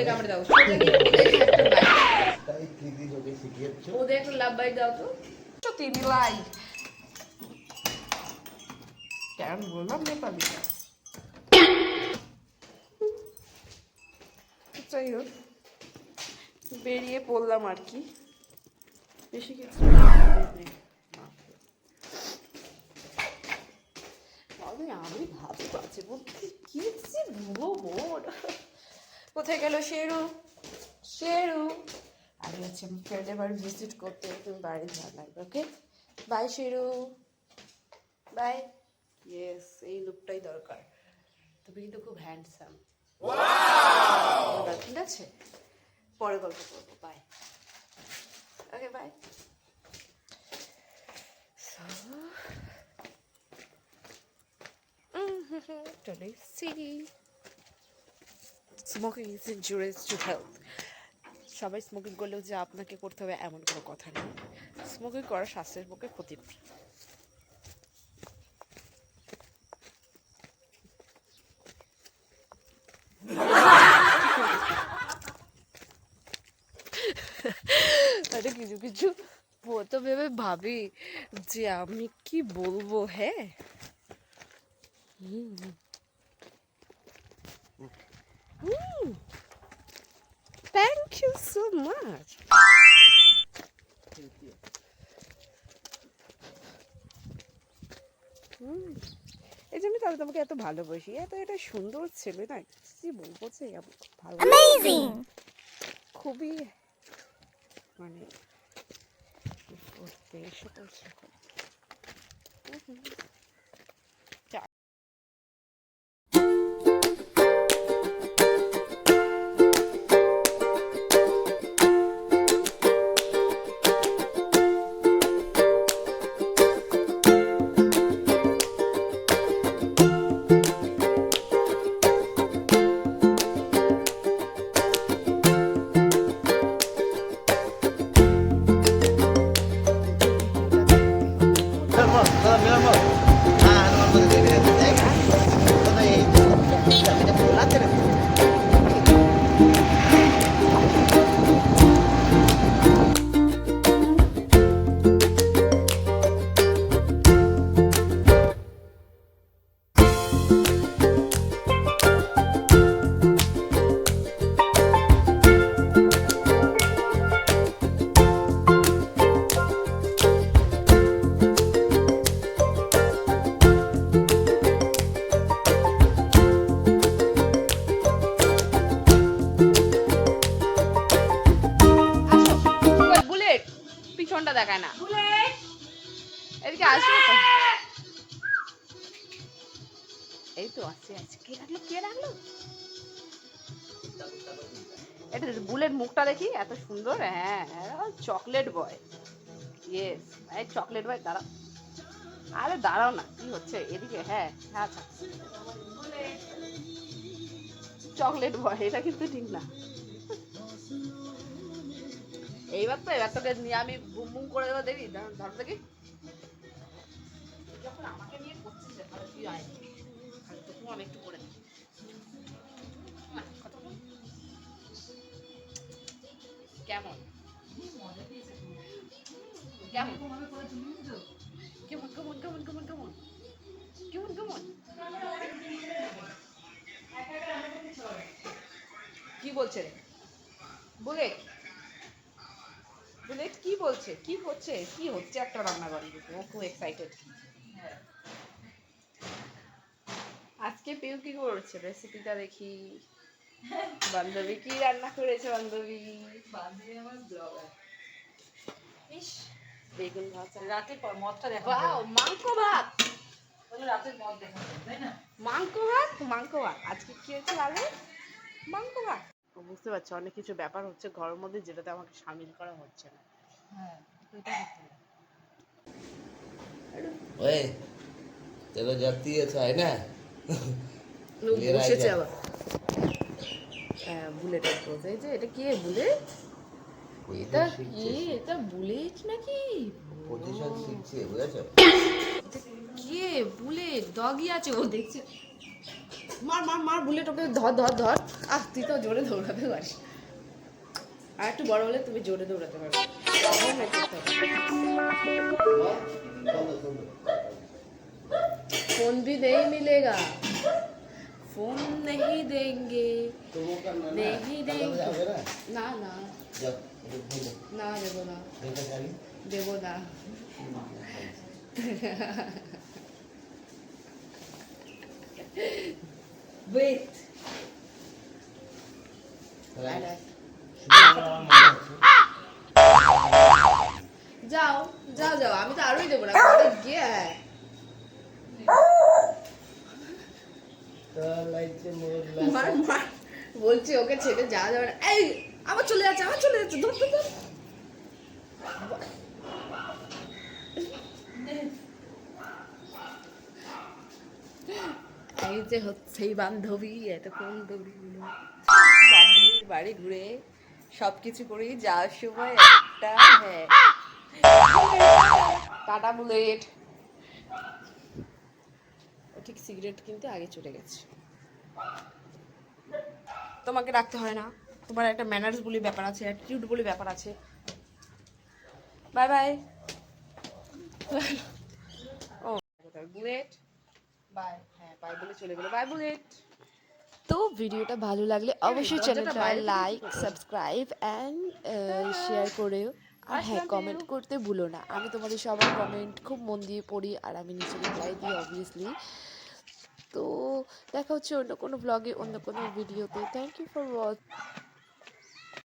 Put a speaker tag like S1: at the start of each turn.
S1: ওদের কামড়ে দাও, সোজা গিয়ে ওদের একটা লাভ বাই দাও তো। সত্যি মিলাই কেন বললাম নেপালি। যাই হোক বেরিয়ে পড়লাম আর কি, বেশি কিছু আমি ভাবতে পারছি কি কোথায় গেল শেরু? শেরু আমি হচ্ছে আমি ফ্রেন্ডের বাড়ি ভিজিট করতে, তুমি বাড়ি যাওয়া লাগবে। Okay bye Sheru, bye. Yes, এই লুকটাই দরকার। তুমি কিন্তু খুব হ্যান্ডসাম। ঠিক আছে, পরে গল্প করবো। বাই। Okay bye. চলে এসেছি। Smoking is injurious to health. সবাই স্মোকিং করলেও যে আপনাকে করতে হবে এমন কোনো কথা নেই। স্মোকিং করা স্বাস্থ্যের পক্ষে ক্ষতিকর। আরে কিছু কিছু তো ভেবে ভাবি যে আমি কি বলবো। হ্যাঁ থ্যাংক ইউ সো মাচ। এই জন্য তাহলে তোমাকে এত ভালোবাসি, এত এটা সুন্দর ছেলে না, কি বলবো যে ভালো, খুবই মানে পিছনটা দেখায় না। এদিকে আসবে তো, এই তো আছে আছে। কে রাখলো কে রাখলো এটা? বুলেট মুখটা দেখি এত সুন্দর। হ্যাঁ চকলেট বয়। ইয়েস এই চকলেট বয়। দাঁড়াও, আরে দাঁড়াও না, কি হচ্ছে এদিকে? হ্যাঁ হ্যাঁ আচ্ছা চকলেট বয়, এটা কিন্তু ঠিক না। এইবার তোকে নিয়ে আমি বুম বুম করে দেবো। দেখি ধর দেখি, যখন আমাকে নিয়ে করছিস তাহলে তুই আয়, তখন আমি একটু করে দিই। কেমন কেমন কেমন কেমন কেমন কেমন কেমন কেমন কেমন কি বলছে বুলেট? বুলেট কি বলছে? কি হচ্ছে? কি হচ্ছে একটা রান্নাঘরে? ও খুব এক্সাইটেড। আজকে পিউ কি করছে? রেসিপিটা দেখি। বান্ধবী কি রান্না করেছে? বান্ধবী আমার ব্লগার। ইস বেগুন ভাজা রাতে মদটা দেখো। ওয়াও মাংস ভাত। ওই রাতের মদ দেখা তাই না? মাংস ভাত আজকে কি হয়েছে? রাতে মাংস ভাত। বুঝতে পারছি অনেক কিছু ব্যাপার হচ্ছে ঘরের মধ্যে, যেটাতে আমাকে শামিল করা হচ্ছে না। হ্যাঁ এটা
S2: ओए चलो जाती है है ना
S1: বসেছে আবার। হ্যাঁ বুলেটের পোজ। এই যে এটা কি বুলেট? এটা কি? এটা বুলেট নাকি?
S2: পজিশন শিখছে বুঝেছো?
S1: এটা কি বুলেট? ডগি আছে ও দেখছে। মার মার মার বুলেট, ওকে ধর ধর ধর। তুই তো জোরে দৌড়াতে পারিস, আর একটু বড় হলে তুমি জোরে দৌড়াতে পারবে। फोन भी नहीं मिलेगा, फोन नहीं देंगे, नहीं देंगे। না না না, দেবো না, দেবো না। Wait. যাও যাও যাও, আমি তো আরোই দেবো না, ঘরে গিয়ে। মার মার বলছি, ওকে ছেড়ে যাওয়া যাবে না। এই আবার চলে যাচ্ছে, আবার চলে যাচ্ছে, ধর ধর ধর। এই যে হচ্ছে বান্ধবী, এতক্ষণ দৌড়িগুলো বান্ধবীর বাড়ি ঘুরে সবকিছু করি, যাওয়ার সময় একটা হ্যাঁ টাটা বুলেট। ও ঠিক সিগারেট কিনতে আগে চলে গেছে। তোমাকে রাখতে হয় না, তোমার একটা ম্যানার্স বলে ব্যাপার আছে, অ্যাটিটিউড বলে ব্যাপার আছে। Bye bye. ও বুলেট বাই, হ্যাঁ বাই বলে চলে গেলো, বাই বুলেট।
S3: তো ভিডিওটা ভালো লাগলে অবশ্যই চ্যানেলটা লাইক, সাবস্ক্রাইব অ্যান্ড শেয়ার করেও। আর হ্যাঁ, কমেন্ট করতে ভুলো না। আমি তোমাদের সবার কমেন্ট খুব মন দিয়ে পড়ি, আর আমি নিচে রিপ্লাই দিই অবভিয়াসলি। তো দেখা হচ্ছে অন্য কোনো ব্লগে, অন্য কোনো ভিডিওতে। Thank you for watch.